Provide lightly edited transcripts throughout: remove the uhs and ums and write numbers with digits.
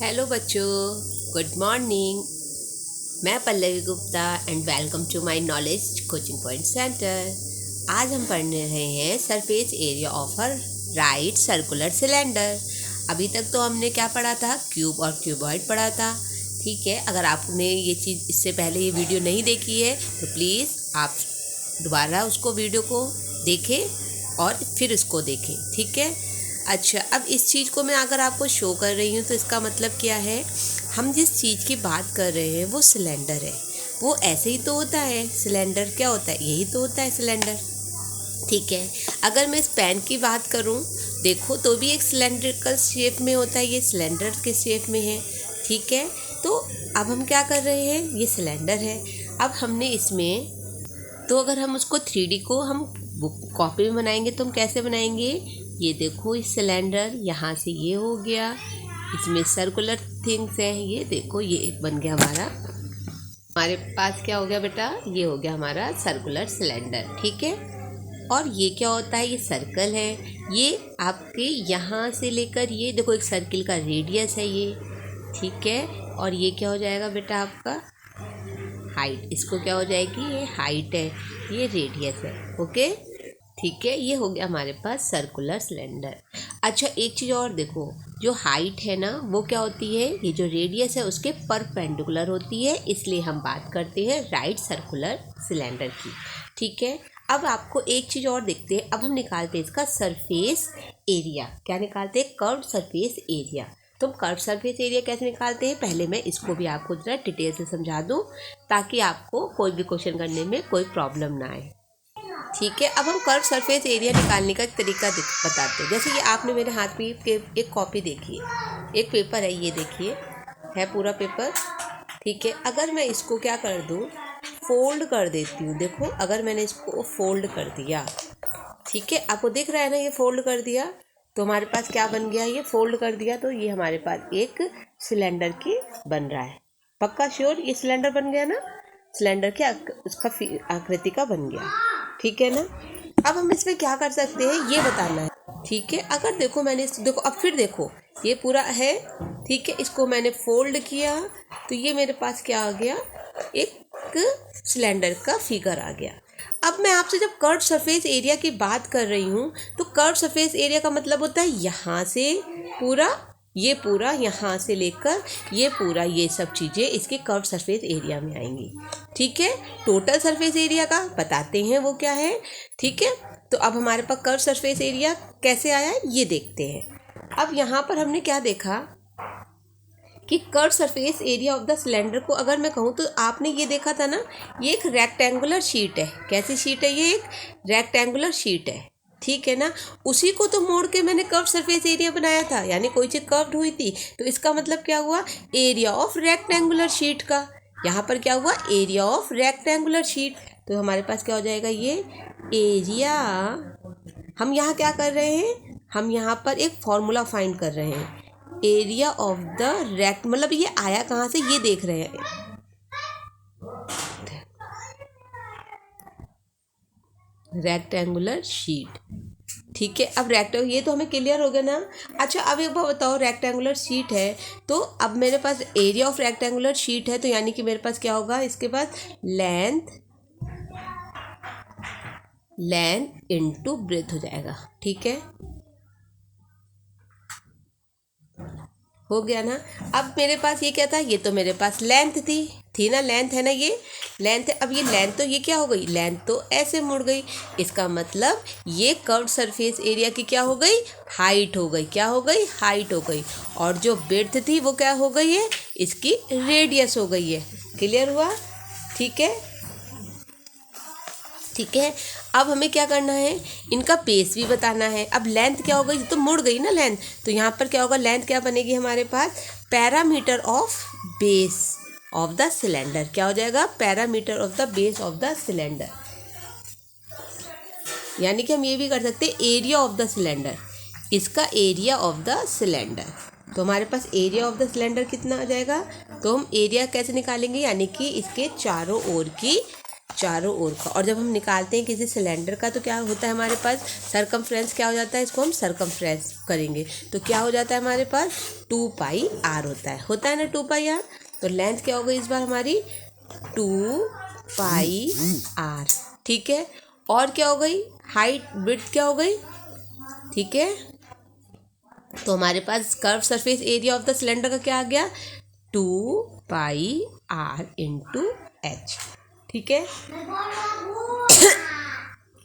Hello बच्चों, good morning. मैं Pallavi Gupta and welcome to my knowledge coaching point centre. आज हम पढ़ने रहे हैं surface area of a right circular cylinder. अभी तक तो हमने क्या पढ़ा था, क्यूब और क्यूबॉइड पढ़ा था। ठीक है, अगर आपने ये चीज़ इससे पहले ये वीडियो नहीं देखी है तो प्लीज़ आप दोबारा उसको वीडियो को देखें और फिर उसको देखें। ठीक है। अच्छा, अब इस चीज़ को मैं अगर आपको शो कर रही हूँ तो इसका मतलब क्या है, हम जिस चीज़ की बात कर रहे हैं वो सिलेंडर है। वो ऐसे ही तो होता है, सिलेंडर क्या होता है, यही तो होता है सिलेंडर। ठीक है। अगर मैं इस पेन की बात करूँ, देखो तो भी एक सिलेंड्रिकल शेप में होता है, ये सिलेंडर के शेप में है। ठीक है। तो अब हम क्या कर रहे हैं, ये सिलेंडर है। अब हमने इसमें, तो अगर हम उसको 3D को हम कॉपी में बनाएंगे तो हम कैसे बनाएंगे, ये देखो इस सिलेंडर, यहाँ से ये हो गया, इसमें सर्कुलर थिंग्स हैं, ये देखो ये एक बन गया हमारे पास क्या हो गया बेटा, ये हो गया हमारा सर्कुलर सिलेंडर। ठीक है। और ये क्या होता है, ये सर्कल है। ये आपके यहाँ से लेकर ये देखो एक सर्किल का रेडियस है ये। ठीक है। और ये क्या हो जाएगा बेटा आपका हाइट, इसको क्या हो जाएगी, ये हाइट है, ये रेडियस है। ओके। ठीक है, ये हो गया हमारे पास सर्कुलर सिलेंडर। अच्छा, एक चीज़ और देखो, जो हाइट है ना वो क्या होती है, ये जो रेडियस है उसके परपेंडिकुलर होती है, इसलिए हम बात करते हैं राइट सर्कुलर सिलेंडर की। ठीक है। अब आपको एक चीज़ और देखते हैं, अब हम निकालते हैं इसका सरफेस एरिया। क्या निकालते हैं, कर्व सरफेस एरिया। तो हम कर्व सरफेस एरिया कैसे निकालते हैं, पहले मैं इसको भी आपको जरा डिटेल से समझा दूँ ताकि आपको कोई भी क्वेश्चन करने में कोई प्रॉब्लम ना आए। ठीक है। अब हम कर्व सरफेस एरिया निकालने का एक तरीका बताते हैं। जैसे ये आपने मेरे हाथ में एक कॉपी देखी है, एक पेपर है, ये देखिए है पूरा पेपर। ठीक है। अगर मैं इसको क्या कर दूँ, फोल्ड कर देती हूँ। देखो अगर मैंने इसको फोल्ड कर दिया, ठीक है, आपको दिख रहा है ना, ये फोल्ड कर दिया तो हमारे पास क्या बन गया, ये फोल्ड कर दिया तो ये हमारे पास एक सिलेंडर की बन रहा है। पक्का श्योर, ये सिलेंडर बन गया ना, सिलेंडर के उसका आकृति का बन गया। ठीक है ना। अब हम इसमें क्या कर सकते हैं ये बताना है। ठीक है। अगर देखो मैंने देखो, अब फिर देखो ये पूरा है। ठीक है। इसको मैंने फोल्ड किया तो ये मेरे पास क्या आ गया, एक सिलेंडर का फिगर आ गया। अब मैं आपसे जब कर्व सरफेस एरिया की बात कर रही हूँ तो कर्व सरफेस एरिया का मतलब होता है यहाँ से पूरा यहाँ से लेकर ये पूरा, ये सब चीज़ें इसके कर्व सरफेस एरिया में आएंगी। ठीक है। टोटल सरफेस एरिया का बताते हैं वो क्या है। ठीक है। तो अब हमारे पास कर्व सरफेस एरिया कैसे आया है ये देखते हैं। अब यहाँ पर हमने क्या देखा कि curve surface area of the cylinder को अगर मैं कहूँ तो आपने ये देखा था ना, ये एक रेक्टेंगुलर शीट है। कैसी शीट है, ये एक रेक्टेंगुलर शीट है। ठीक है ना। उसी को तो मोड़ के मैंने कर्व सरफेस एरिया बनाया था, यानी कोई चीज़ कर्व्ड हुई थी तो इसका मतलब क्या हुआ, एरिया ऑफ रेक्टेंगुलर शीट का। यहाँ पर क्या हुआ, एरिया ऑफ रेक्टेंगुलर शीट। तो हमारे पास क्या हो जाएगा, ये एरिया। हम यहाँ क्या कर रहे हैं, हम यहाँ पर एक फॉर्मूला फाइंड कर रहे हैं। एरिया ऑफ द रेक्ट, मतलब ये आया कहाँ से, ये देख रहे हैं, रेक्टेंगुलर शीट। ठीक है। अब रेक्टेंगल, ये तो हमें क्लियर हो गया ना। अच्छा, अब एक बात बताओ, रेक्टेंगुलर शीट है तो अब मेरे पास एरिया ऑफ रेक्टेंगुलर शीट है, तो यानी कि मेरे पास क्या होगा, इसके पास लेंथ इनटू ब्रेथ हो जाएगा। ठीक है, हो गया ना। अब मेरे पास ये क्या था, ये तो मेरे पास लेंथ थी ना, लेंथ है ना, ये लेंथ है। अब ये लेंथ तो ये क्या हो गई, लेंथ तो ऐसे मुड़ गई, इसका मतलब ये कर्व्ड सरफेस एरिया की क्या हो गई, हाइट हो गई। क्या हो गई, हाइट हो गई। और जो विड्थ थी वो क्या हो गई है, इसकी रेडियस हो गई है। क्लियर हुआ। ठीक है। ठीक है। अब हमें क्या करना है, इनका बेस भी बताना है। अब लेंथ क्या हो गई, तो मुड़ गई ना लेंथ, तो यहाँ पर क्या होगा, लेंथ क्या बनेगी हमारे पास, parameter of base of the cylinder. क्या हो जाएगा, parameter of the base of the cylinder. यानी कि हम ये भी कर सकते हैं एरिया ऑफ द सिलेंडर, इसका एरिया ऑफ द सिलेंडर। तो हमारे पास एरिया ऑफ द सिलेंडर कितना आ जाएगा, तो हम एरिया कैसे निकालेंगे, यानी कि इसके चारों ओर की चारों ओर का। और जब हम निकालते हैं किसी सिलेंडर का तो क्या होता है हमारे पास, सरकमफ्रेंस क्या हो जाता है, इसको हम सरकमफ्रेंस करेंगे तो क्या हो जाता है हमारे पास 2πr होता है ना 2πr। तो लेंथ क्या हो गई इस बार हमारी 2πr, ठीक है। और क्या हो गई, हाइट विड्थ क्या हो गई, ठीक है। तो हमारे पास curve surface area of the cylinder का क्या आ गया 2πr इंटू h, ठीक है।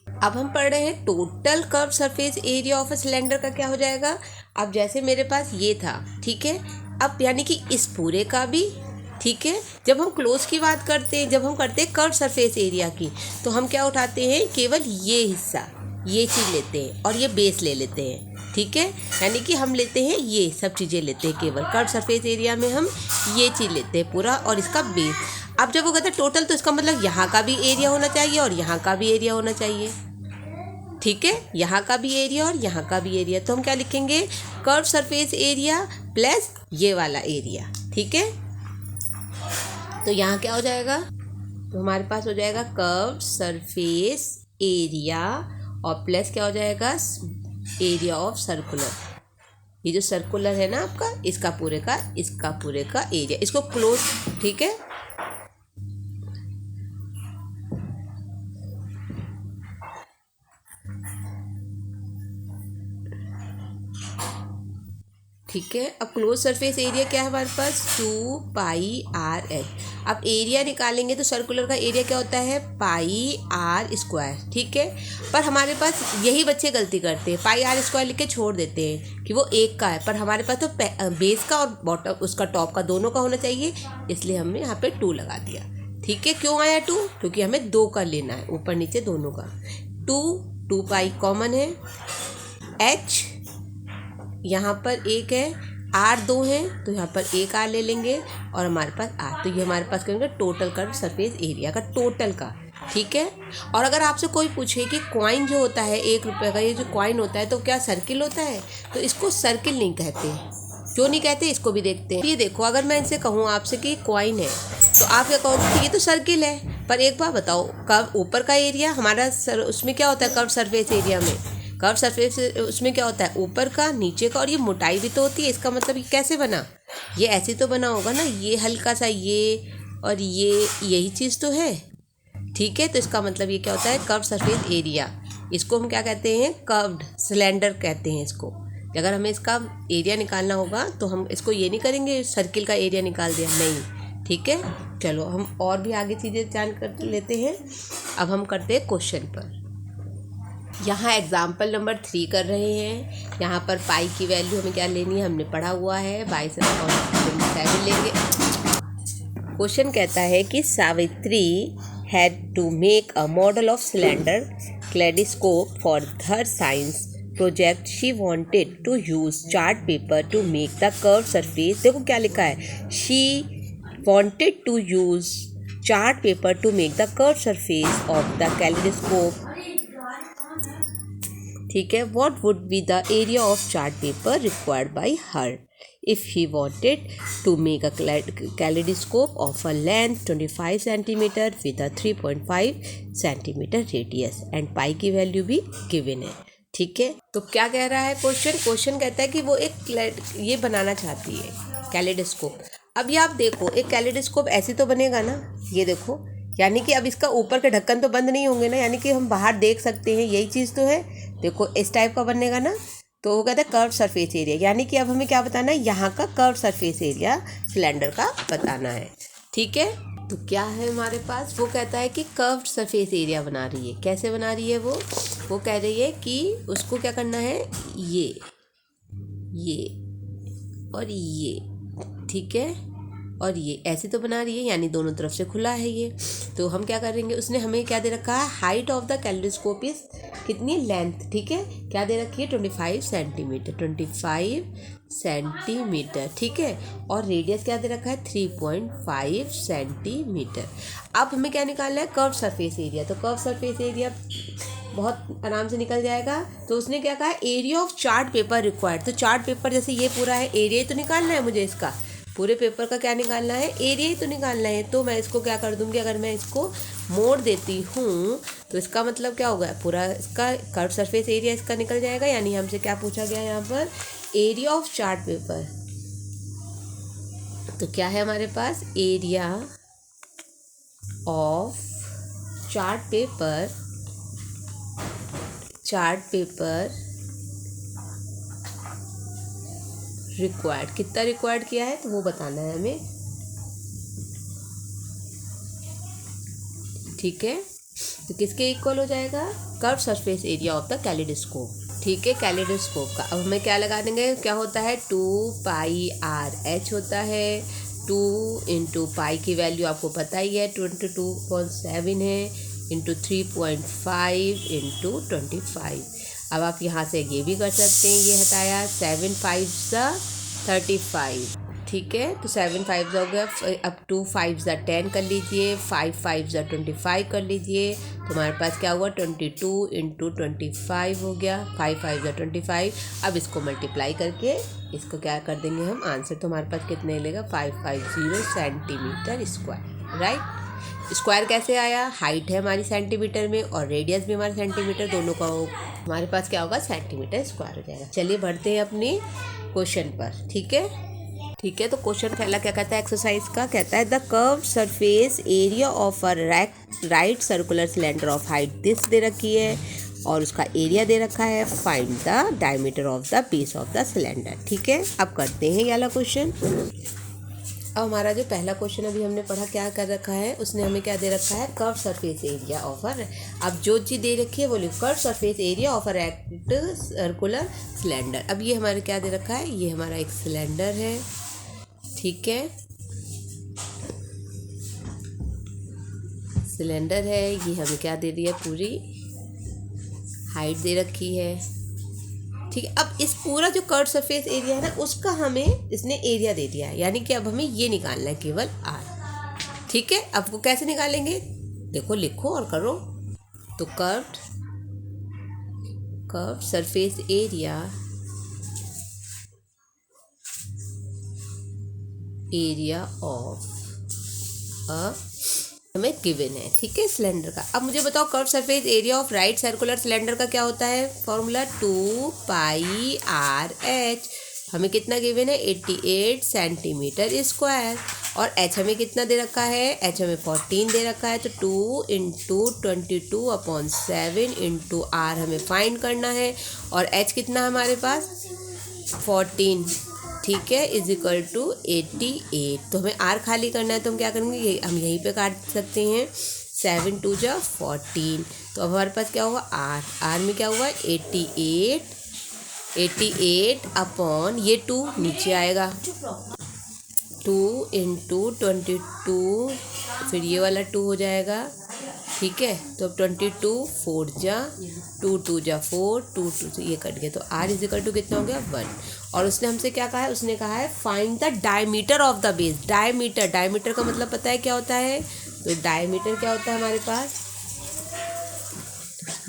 अब हम पढ़ रहे हैं total curve surface area of a cylinder का क्या हो जाएगा। अब जैसे मेरे पास ये था, ठीक है, अब यानी कि इस पूरे का भी, ठीक है। जब हम क्लोज की बात करते हैं, जब हम करते हैं कर्व सरफेस एरिया की, तो हम क्या उठाते हैं, केवल ये हिस्सा, ये चीज़ लेते हैं और ये बेस ले लेते हैं, ठीक है। यानी कि हम लेते हैं ये सब चीज़ें लेते हैं, केवल कर्व सरफेस एरिया में हम ये चीज़ लेते हैं पूरा और इसका बेस। अब जब वो कहते हैं टोटल तो इसका मतलब यहाँ का भी एरिया होना चाहिए और यहाँ का भी एरिया होना चाहिए, ठीक है। यहाँ का भी एरिया और यहाँ का भी एरिया, तो हम क्या लिखेंगे कर्व सरफेस एरिया प्लस ये वाला एरिया, ठीक है। तो यहाँ क्या हो जाएगा, तो हमारे पास हो जाएगा कर्व सरफेस एरिया और प्लस क्या हो जाएगा एरिया ऑफ सर्कुलर। ये जो सर्कुलर है ना आपका, इसका पूरे का एरिया, इसको क्लोज, ठीक है। ठीक है, अब क्लोज सरफेस एरिया क्या है हमारे पास 2πr। अब एरिया निकालेंगे तो सर्कुलर का एरिया क्या होता है πr², ठीक है। पर हमारे पास यही बच्चे गलती करते हैं, πr² लिख के छोड़ देते हैं कि वो एक का है, पर हमारे पास तो बेस का और बॉटम उसका टॉप का दोनों का होना चाहिए, इसलिए हमने यहाँ पे 2 लगा दिया, ठीक है। क्यों आया 2, क्योंकि हमें 2 का लेना है, ऊपर नीचे दोनों का। 2π कॉमन है, h यहाँ पर एक है, r 2 है तो यहाँ पर एक r ले लेंगे और हमारे पास r, तो ये हमारे पास करेंगे टोटल कर्व सरफेस एरिया का, टोटल का, ठीक है। और अगर आपसे कोई पूछे कि कॉइन जो होता है 1 रुपये का, ये जो कॉइन होता है तो क्या सर्किल होता है, तो इसको सर्किल नहीं कहते। क्यों नहीं कहते, इसको भी देखते हैं। ये देखो, अगर मैं इनसे कहूँ आपसे कि कॉइन है तो आप क्या कहोगे कि ये तो सर्किल है, पर एक बार बताओ कर्व ऊपर का एरिया हमारा उसमें क्या होता है, कर्व सरफेस एरिया में कर्व सरफेस उसमें क्या होता है ऊपर का नीचे का, और ये मोटाई भी तो होती है। इसका मतलब ये कैसे बना, ये ऐसे तो बना होगा ना, ये हल्का सा ये और ये, यही चीज़ तो है, ठीक है। तो इसका मतलब ये क्या होता है कर्व सरफेस एरिया, इसको हम क्या कहते हैं कर्व्ड सिलेंडर कहते हैं इसको। अगर हमें इसका एरिया निकालना होगा तो हम इसको ये नहीं करेंगे सर्किल का एरिया निकाल दिया, नहीं, ठीक है। चलो हम और भी आगे चीज़ें जान कर लेते हैं। अब हम करते हैं क्वेश्चन पर। यहाँ एग्जाम्पल नंबर 3 कर रहे हैं। यहाँ पर पाई की वैल्यू हमें क्या लेनी है, हमने पढ़ा हुआ है 22/7 लेंगे। क्वेश्चन कहता है कि Savitri had to make a model of cylinder kaleidoscope for her science project. She wanted to use chart paper to make the curve surface. देखो क्या लिखा है, she wanted to use chart paper to make the curve surface of the kaleidoscope, ठीक है। What would be the area of chart paper required by her if he wanted to make a kaleidoscope of a length 25 centimetre with a 3.5 centimetre radius and pi की value भी given है, ठीक है। तो क्या कह रहा है क्वेश्चन कहता है कि वो एक ये बनाना चाहती है कैलिडोस्कोप। अब ये आप देखो, एक कैलिडोस्कोप ऐसे तो बनेगा ना, ये देखो, यानी कि अब इसका ऊपर के ढक्कन तो बंद नहीं होंगे ना, यानी कि हम बाहर देख सकते हैं, यही चीज़ तो है। देखो इस टाइप का बनेगा ना, तो वो कहता है कर्व सरफेस एरिया, यानी कि अब हमें क्या बताना है, यहाँ का कर्व सरफेस एरिया सिलेंडर का बताना है, ठीक है। तो क्या है हमारे पास, वो कहता है कि कर्व सरफेस एरिया बना रही है। कैसे बना रही है वो कह रही है कि उसको क्या करना है, ये और ये, ठीक है, और ये ऐसे तो बना रही है, यानी दोनों तरफ से खुला है ये। तो हम क्या करेंगे, उसने हमें क्या दे रखा है, height of the kaleidoscope is कितनी, लेंथ, ठीक है, क्या दे रखी है 25 सेंटीमीटर, ठीक है, और रेडियस क्या दे रखा है 3.5 सेंटीमीटर। अब हमें क्या निकालना है, कर्व सरफेस एरिया। तो कर्व सरफेस एरिया बहुत आराम से निकल जाएगा। तो उसने क्या कहा, area of chart paper required. तो चार्ट पेपर जैसे ये पूरा है, एरिया ही तो निकालना है मुझे, इसका पूरे पेपर का क्या निकालना है, एरिया ही तो निकालना है। तो मैं इसको क्या कर दूंगी, अगर मैं इसको मोड़ देती हूँ तो इसका मतलब क्या होगा, पूरा इसका कर्व सरफेस एरिया इसका निकल जाएगा। यानी हमसे क्या पूछा गया यहाँ पर, एरिया ऑफ चार्ट पेपर। तो क्या है हमारे पास, area of chart paper required, कितना रिक्वायर्ड किया है तो वो बताना है हमें। ठीक है, तो किसके इक्वल हो जाएगा, curve surface area of the kaleidoscope. ठीक है, कैलिडोस्कोप का अब हमें क्या लगा देंगे, क्या होता है 2πr/h होता है। 2 इंटू पाई की वैल्यू आपको पता ही है 22.7 है, इंटू 3.5 इंटू 25। अब आप यहाँ से ये भी कर सकते हैं, ये हटाया 7 5 35। ठीक है, तो 7 5 हो गया, अब 2 5 10 कर लीजिए, 5 5 25 कर लीजिए। तो हमारे पास क्या हुआ, 22 इंटू 25 हो गया, 5 5 25। अब इसको मल्टीप्लाई करके इसको क्या कर देंगे हम, आंसर तो हमारे पास कितने मिलेगा, 550 सेंटीमीटर स्क्वायर। राइट, स्क्वायर कैसे आया, हाइट है हमारी सेंटीमीटर में और रेडियस भी हमारे सेंटीमीटर, दोनों का हमारे पास क्या होगा, सेंटीमीटर स्क्वायर हो जाएगा। चलिए बढ़ते हैं अपने क्वेश्चन पर। ठीक है, तो क्वेश्चन पहला क्या कहता है एक्सरसाइज का, कहता है the curve surface area of a right circular cylinder of height this they रखी है और उसका एरिया दे रखा है, find the diameter of the base of the cylinder. ठीक है, अब करते हैं ये वाला क्वेश्चन। अब हमारा जो पहला क्वेश्चन अभी हमने पढ़ा क्या कर रखा है, उसने हमें क्या दे रखा है, curve surface area of a, अब जो चीज़ दे रखी है बोलिए curve surface area of a right circular cylinder. अब ये हमारे क्या दे रखा है, ये हमारा एक सिलेंडर है। ठीक है, सिलेंडर है, ये हमें क्या दे दिया, पूरी हाइट दे रखी है। ठीक है, अब इस पूरा जो कर्व सरफेस एरिया है ना, उसका हमें इसने एरिया दे दिया है, यानी कि अब हमें ये निकालना है केवल आर। ठीक है, अब वो कैसे निकालेंगे, देखो लिखो और करो। तो कर्व सरफेस एरिया ऑफ अ हमें गिवन है। ठीक है, सिलेंडर का। अब मुझे बताओ curve surface area of right circular cylinder का क्या होता है, फॉर्मूला 2πr/h। हमें कितना गिवन है, 88 सेंटीमीटर स्क्वायर। और h हमें कितना दे रखा है, h हमें 14 दे रखा है। तो 2 इंटू 22/7 इंटू r हमें फाइंड करना है और h कितना है हमारे पास, 14। ठीक है, इज इक्वल टू 88। तो हमें आर खाली करना है, तो हम क्या करेंगे, हम यहीं पे काट सकते हैं, 7 2 जा 14। तो अब हमारे पास क्या होगा, आर में क्या हुआ, 88 अपॉन ये 2 नीचे आएगा, 2 इंटू 22, फिर ये वाला 2 हो जाएगा। ठीक है, तो अब 22 4 जा 2 2 जा 4 2 2 से ये कट गया। तो आर इज इक्वल टू कितना हो गया, 1। और उसने हमसे क्या कहा है, उसने कहा है find the diameter of the base. Diameter का मतलब पता है क्या होता है, तो डायमीटर क्या होता है हमारे पास,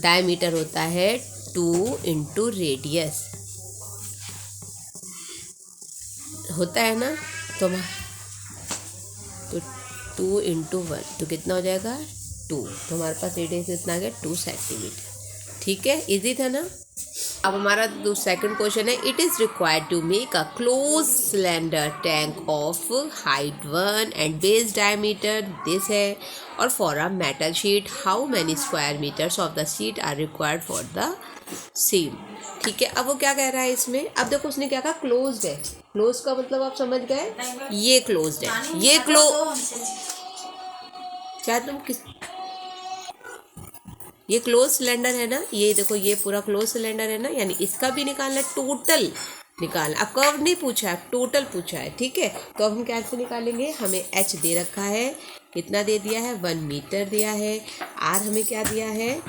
डायमीटर होता है 2 इंटू रेडियस होता है ना। तो 2 इंटू 1 तो कितना हो जाएगा, 2। तो हमारे पास रेडियस कितना आ गया, 2 सेंटीमीटर। ठीक है, इजी था ना। अब हमारा सेकंड क्वेश्चन है, it is required to make a close cylinder tank of height 1 and base diameter this है, और for a metal sheet how many square metres of the sheet are required for the same. ठीक है, अब वो क्या कह रहा है इसमें, अब देखो उसने क्या कहा, क्लोज्ड है। क्लोज का मतलब आप समझ गए, ये क्लोज्ड है, ये क्या तुम किस, ये क्लोज सिलेंडर है ना, ये देखो ये पूरा क्लोज सिलेंडर है ना, यानी इसका भी निकालना, टोटल निकालना। अब कर्व नहीं पूछा है, टोटल पूछा है। ठीक है, तो अब हम कैसे निकालेंगे, हमें h दे रखा है, कितना दे दिया है, 1 मीटर दिया है। r हमें क्या दिया है,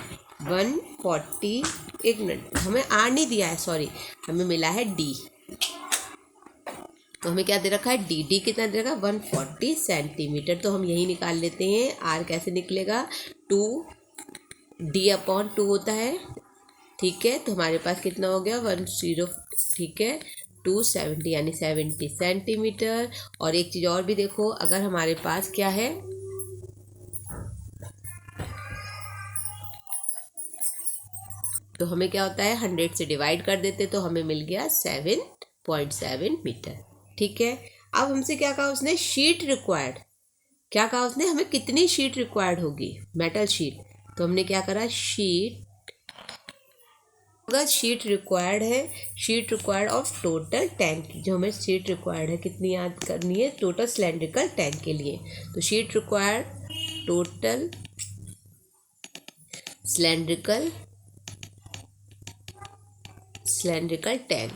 140, एक मिनट, हमें r नहीं दिया है, सॉरी, हमें मिला है d। तो हमें क्या दे रखा है, डी कितना दे रखा है, 140 सेंटीमीटर। तो हम यही निकाल लेते हैं, r कैसे निकलेगा, 2d/2 होता है। ठीक है, तो हमारे पास कितना हो गया, 10। ठीक है, 270 यानी 70 सेंटीमीटर। और एक चीज़ और भी देखो, अगर हमारे पास क्या है, तो हमें क्या होता है 100 से डिवाइड कर देते तो हमें मिल गया 7.7 मीटर। ठीक है, अब हमसे क्या कहा उसने, शीट रिक्वायर्ड, क्या कहा उसने, हमें कितनी शीट रिक्वायर्ड होगी, मेटल शीट। तो हमने क्या करा, शीट, अगर शीट रिक्वायर्ड है, sheet required of total tank, जो हमें शीट रिक्वायर्ड है कितनी याद करनी है, टोटल सिलेंड्रिकल टैंक के लिए। तो sheet required total cylindrical tank,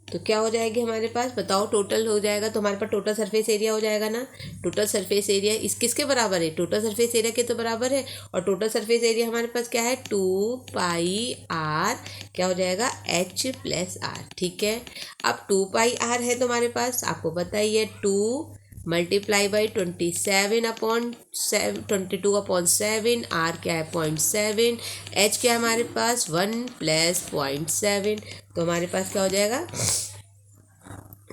तो क्या हो जाएगी हमारे पास, बताओ, टोटल हो जाएगा तो हमारे पास टोटल सरफेस एरिया हो जाएगा ना। टोटल सरफेस एरिया इस किसके बराबर है, टोटल सरफेस एरिया के तो बराबर है। और टोटल सरफेस एरिया हमारे पास क्या है, 2πr, क्या हो जाएगा, H+R। ठीक है, अब 2πr है तो हमारे पास, आपको पता ही है, 2 मल्टीप्लाई बाई 22/7, R क्या है 0.7, H क्या है हमारे पास 1 + 0.7, तो हमारे पास क्या हो जाएगा,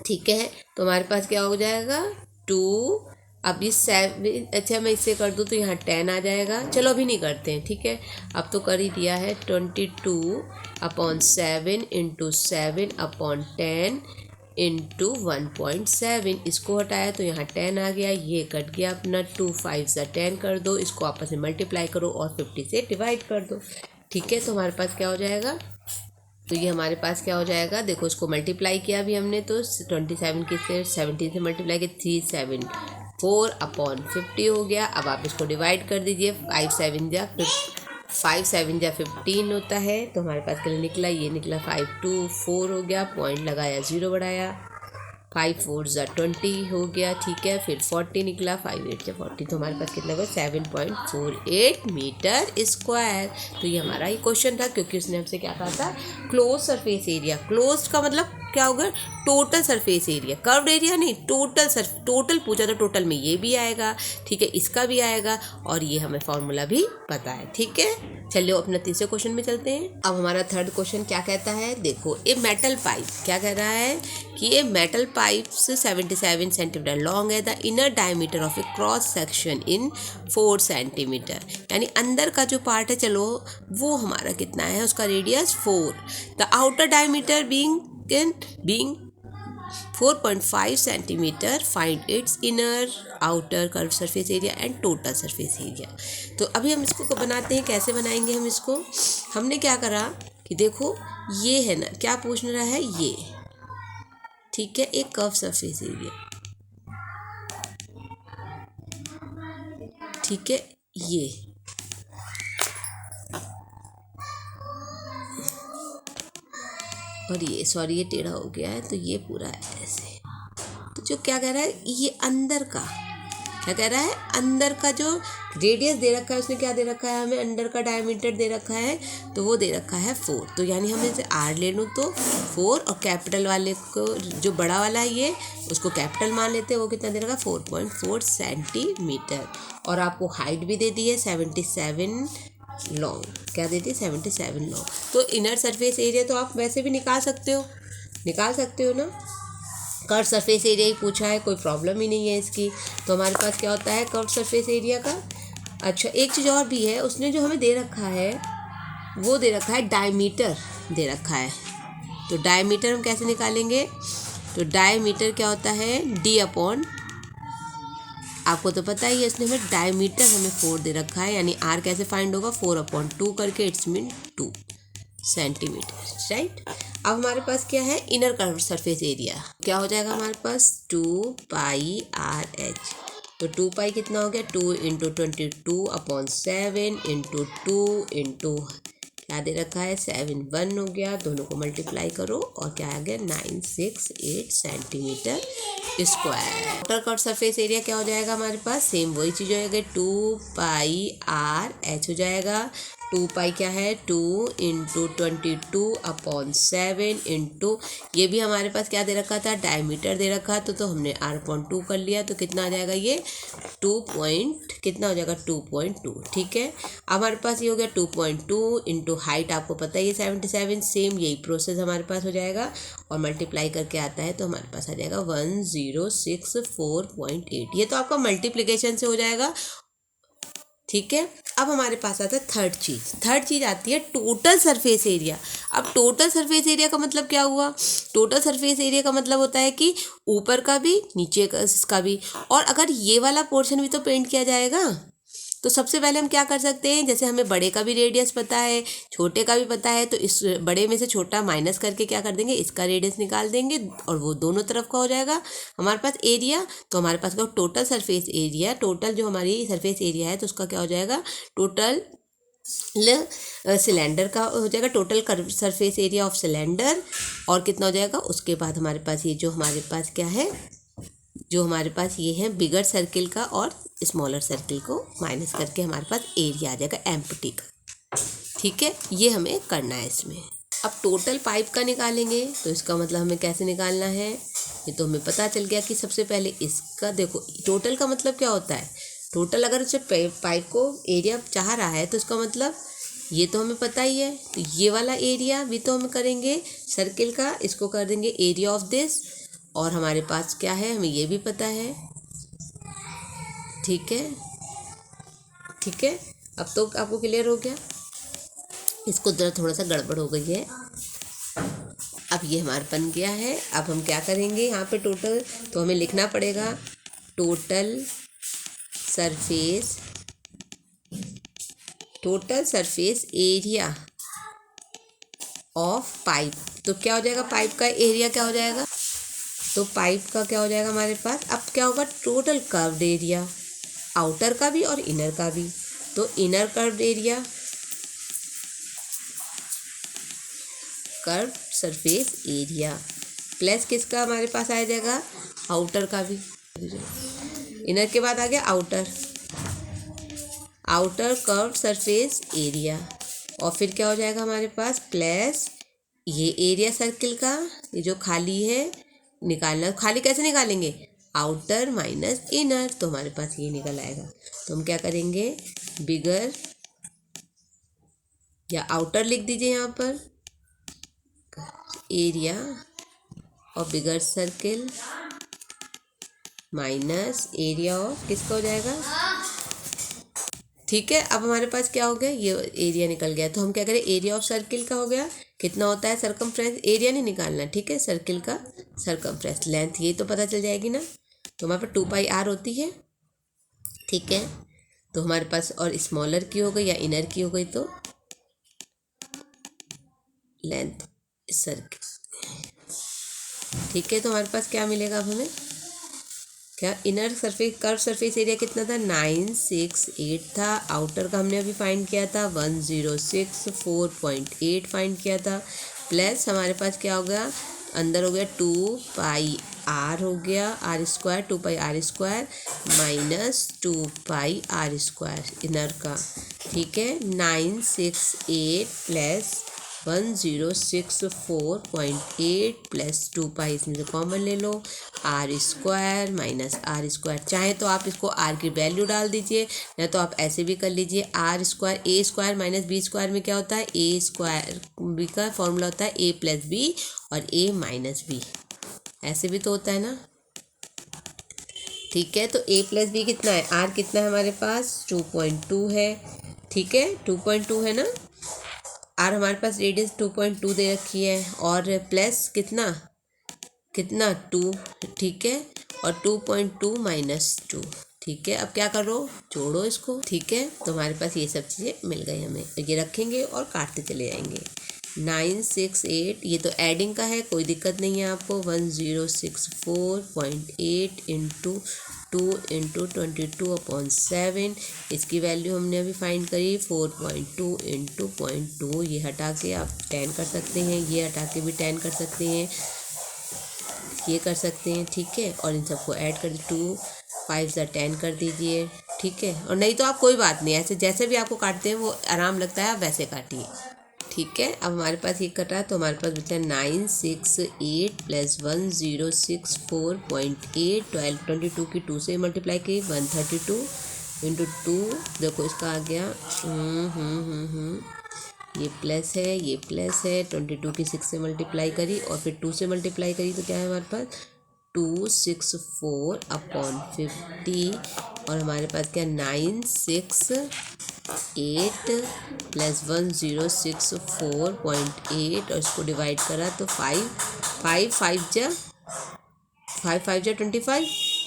ठीक है, तो हमारे पास क्या हो जाएगा 2, अब ये 7, अच्छा मैं इससे कर दूँ तो यहाँ 10 आ जाएगा, चलो अभी नहीं करते हैं, ठीक है, अब तो कर ही दिया है, 22/7 × 7/10 × 1.7, इसको हटाया तो यहाँ 10 आ गया, ये कट गया अपना, 2 5 × 10 कर दो, इसको आपस में मल्टीप्लाई करो और 50 से डिवाइड कर दो। ठीक है, तो हमारे पास क्या हो जाएगा, तो ये हमारे पास क्या हो जाएगा, देखो इसको मल्टीप्लाई किया अभी हमने तो 27 के से 17 से मल्टीप्लाई किया, 374/50 हो गया। अब आप इसको डिवाइड कर दीजिए, 5 7 जा 15 होता है, तो हमारे पास क्या निकला, ये निकला 5 2 4 हो गया, पॉइंट लगाया 0 बढ़ाया, 5 4 = 20 हो गया। ठीक है, फिर 40 निकला, 5 8 = 40, तो हमारे पास कितना हुआ 7.48 मीटर स्क्वायर। तो ये हमारा ये क्वेश्चन था, क्योंकि उसने हमसे क्या कहा था, क्लोज सरफेस एरिया। क्लोज का मतलब क्या होगा, total surface area, curved area नहीं, टोटल पूछा, तो टोटल में ये भी आएगा, ठीक है, इसका भी आएगा, और ये हमें फॉर्मूला भी पता है। ठीक है, चलिए अपना तीसरे क्वेश्चन में चलते हैं। अब हमारा थर्ड क्वेश्चन क्या कहता है, देखो, ए मेटल पाइप, क्या कह रहा है कि ये मेटल पाइप्स 77 सेंटीमीटर लॉन्ग है, the inner diameter of A cross section in 4 centimetre, यानी अंदर का जो पार्ट है, चलो वो हमारा कितना है, उसका radius 4, the outer diameter being 4.5 centimetre, find its inner outer curve surface area and total surface area. तो अभी हम इसको बनाते हैं, कैसे बनाएंगे हम इसको, हमने क्या करा कि देखो ये है ना, क्या पूछ रहा है ये, ठीक है, एक कर्व सरफेस एरिया, ठीक है, ये और ये, सॉरी ये टेढ़ा हो गया है, तो ये पूरा है ऐसे। तो जो क्या कह रहा है, ये अंदर का, क्या कह रहा है, अंदर का जो रेडियस दे रखा है, उसने क्या दे रखा है हमें, अंदर का डायमीटर दे रखा है, तो वो दे रखा है 4, तो यानी हमें इसे R ले लूँ तो 4, और कैपिटल वाले को, जो बड़ा वाला है ये, उसको कैपिटल मान लेते हैं, वो कितना दे रखा है 4.4 सेंटीमीटर, और आपको हाइट भी दे दी है 77 लॉन्ग, क्या देती है 77 लॉन्ग। तो इनर सरफेस एरिया तो आप वैसे भी निकाल सकते हो ना, कर्व सरफेस एरिया ही पूछा है, कोई प्रॉब्लम ही नहीं है इसकी। तो हमारे पास क्या होता है कर्व सरफेस एरिया का। अच्छा, एक चीज़ और भी है, उसने जो हमें दे रखा है, वो दे रखा है डायमीटर दे रखा है, तो डायमीटर हम कैसे निकालेंगे, तो डायमीटर क्या होता है D/, आपको तो पता ही है, इसने हमें डायमीटर हमें 4 दे रखा है, यानी R कैसे फाइंड होगा, 4/2 करके, इट्स मीन 2 सेंटीमीटर, राइट। अब हमारे पास क्या है, इनर कर्व सरफेस एरिया, क्या हो जाएगा हमारे पास 2πRH, तो 2π कितना हो गया, 2 × 22/7 × 2 × क्या दे रखा है 7 1 हो गया, दोनों को मल्टीप्लाई करो और क्या आ गया 968 centimetre square. Outer curve surface area क्या हो जाएगा हमारे पास, सेम वही चीज़ हो जाएगा, 2πRH हो जाएगा। 2π क्या है, 2 × 22/7 × ये भी हमारे पास क्या दे रखा था, डायमीटर दे रखा, तो हमने R/2 कर लिया, तो कितना आ जाएगा ये 2 कितना हो जाएगा 2.2। ठीक है, अब हमारे पास ये हो गया 2.2 × हाइट, आपको पता ही है 77, सेम यही प्रोसेस हमारे पास हो जाएगा, और मल्टीप्लाई करके आता है तो हमारे पास आ जाएगा 1064.8, ये तो आपका मल्टीप्लिकेशन से हो जाएगा। ठीक है, अब हमारे पास आता है थर्ड चीज़ आती है टोटल सरफेस एरिया। अब टोटल सरफेस एरिया का मतलब क्या हुआ? टोटल सरफेस एरिया का मतलब होता है कि ऊपर का भी नीचे का भी, और अगर ये वाला पोर्शन भी तो पेंट किया जाएगा। तो सबसे पहले हम क्या कर सकते हैं, जैसे हमें बड़े का भी रेडियस पता है, छोटे का भी पता है, तो इस बड़े में से छोटा माइनस करके क्या कर देंगे, इसका रेडियस निकाल देंगे और वो दोनों तरफ का हो जाएगा हमारे पास एरिया। तो हमारे पास का टोटल सरफेस एरिया, टोटल जो हमारी सरफेस एरिया है तो उसका क्या हो जाएगा, टोटल सिलेंडर का हो जाएगा, total surface area of cylinder. और कितना हो जाएगा, उसके बाद हमारे पास ये जो हमारे पास क्या है, जो हमारे पास ये है बिगर सर्किल का और स्मॉलर सर्किल को माइनस करके हमारे पास एरिया आ जाएगा एम्प्टी का। ठीक है, ये हमें करना है इसमें। अब टोटल पाइप का निकालेंगे तो इसका मतलब हमें कैसे निकालना है, ये तो हमें पता चल गया कि सबसे पहले इसका देखो, टोटल का मतलब क्या होता है, टोटल अगर उसे पाइप को एरिया चाह रहा है तो इसका मतलब ये तो हमें पता ही है, तो ये वाला एरिया भी तो हम करेंगे सर्किल का, इसको कर देंगे एरिया ऑफ दिस। और हमारे पास क्या है, हमें ये भी पता है। ठीक है, ठीक है, अब तो आपको क्लियर हो गया। इसको जरा थोड़ा सा गड़बड़ हो गई है। अब ये हमारा बन गया है। अब हम क्या करेंगे यहाँ पे टोटल, तो हमें लिखना पड़ेगा total surface area of pipe. तो क्या हो जाएगा, पाइप का एरिया क्या हो जाएगा, तो पाइप का क्या हो जाएगा हमारे पास, अब क्या होगा, टोटल कर्व्ड एरिया, आउटर का भी और इनर का भी। तो inner curved area, curved surface area plus किसका हमारे पास आ जाएगा, आउटर का भी। इनर के बाद आ गया आउटर कर्व्ड सरफेस एरिया, और फिर क्या हो जाएगा हमारे पास प्लस ये एरिया सर्किल का, ये जो खाली है निकालना। खाली कैसे निकालेंगे, आउटर माइनस इनर, तो हमारे पास ये निकल आएगा। तो हम क्या करेंगे, बिगर या आउटर लिख दीजिए यहाँ पर, एरिया और बिगर सर्किल माइनस एरिया ऑफ किसका हो जाएगा। ठीक है, अब हमारे पास क्या हो गया, ये एरिया निकल गया। तो हम क्या करें, एरिया ऑफ सर्किल का हो गया, कितना होता है सरकमफ्रेंस, एरिया नहीं निकालना, ठीक है, सर्किल का सरकमफ्रेंस लेंथ, ये तो पता चल जाएगी ना। तो हमारे पास 2πr होती है। ठीक है, तो हमारे पास और स्मॉलर की हो गई या इनर की हो गई तो लेंथ सर्किल। ठीक है, तो हमारे पास क्या मिलेगा अब हमें, क्या inner surface curve surface area कितना था, 968 था। आउटर का हमने अभी फाइंड किया था 1064.8 फाइंड किया था। प्लस हमारे पास क्या हो गया, अंदर हो गया 2πr हो गया, r square 2πr² minus 2πr² inner का। ठीक है, 968 प्लस 1064.8 प्लस 2π, इसमें से कॉमन ले लो, r स्क्वायर माइनस r²। चाहे तो आप इसको r की वैल्यू डाल दीजिए, या तो आप ऐसे भी कर लीजिए, r square a square minus b square में क्या होता है, a स्क्वायर b का फॉर्मूला होता है a प्लस बी और a माइनस बी, ऐसे भी तो होता है ना। ठीक है, तो a प्लस बी कितना है, r कितना है हमारे पास 2.2 है। ठीक है, 2.2 है ना, आर हमारे पास रेडियस 2.2 दे रखी है, और प्लस कितना 2। ठीक है, और 2.2 माइनस 2। ठीक है, अब क्या करो, जोड़ो इसको। ठीक है, तो हमारे पास ये सब चीज़ें मिल गई हमें, तो ये रखेंगे और काटते चले जाएंगे। 968 ये तो एडिंग का है, कोई दिक्कत नहीं है आपको। 1064.8 इंटू 2 इंटू 22/7, इसकी वैल्यू हमने अभी फाइंड करी 4.2 इंटू 0.2। ये हटा के आप 10 कर सकते हैं, ये हटा के भी 10 कर सकते हैं, ये कर सकते हैं। ठीक है, और इन सबको ऐड कर 2 5 10 कर दीजिए। ठीक है, और नहीं तो आप कोई बात नहीं, ऐसे जैसे भी आपको काटते हैं वो आराम लगता है आप वैसे काटिए। ठीक है, अब हमारे पास ये कटा, तो हमारे पास बचा 968 प्लस 1064.8, 22 की 2 से मल्टीप्लाई की 132 इंटू 2, देखो इसका आ गया ये प्लस है, ये प्लस है, 22 की 6 से मल्टीप्लाई करी और फिर 2 से मल्टीप्लाई करी, तो क्या है हमारे पास 264/50 और हमारे पास क्या 968 प्लस 1064.8 और इसको डिवाइड करा तो 5 5 जा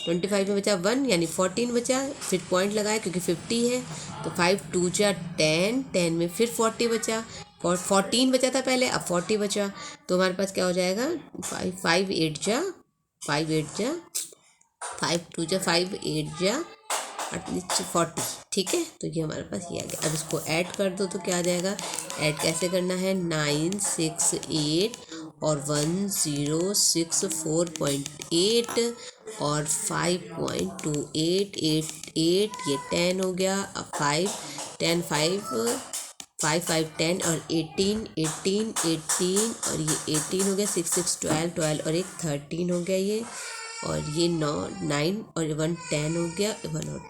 25 में बचा 1 यानी 14 बचा, फिर पॉइंट लगाया क्योंकि 50 है तो 5 2 जा 10, 10 में फिर 40 बचा, 14 बचा था पहले, अब 40 बचा तो हमारे पास क्या हो जाएगा 5 8 जा 5 2 जा 5 8 जा 40। ठीक है, तो ये हमारे पास ये आ गया। अब इसको ऐड कर दो तो क्या आ जाएगा, ऐड कैसे करना है, 968 और 1064.8 और 5.2888 ये 10 हो गया। अब 5 10 5 5 5 10 और 18 18 18 और ये 18 हो गया, 6 6 12 12 और एक 13 हो गया ये, और ये 9 और 1 10 हो गया, 1 और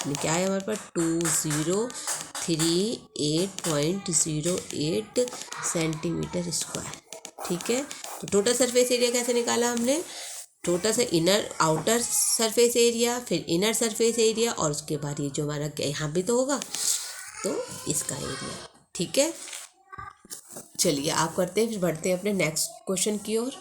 2 क्या है हमारे पास 2038.08 सेंटीमीटर स्क्वायर। ठीक है, तो टोटल सरफेस एरिया कैसे निकाला हमने, टोटल से इनर आउटर सरफेस एरिया, फिर इनर सरफेस एरिया, और उसके बाद ये जो हमारा यहाँ भी तो होगा तो इसका एरिया। ठीक है, चलिए आप करते हैं, फिर बढ़ते हैं अपने नेक्स्ट क्वेश्चन की ओर।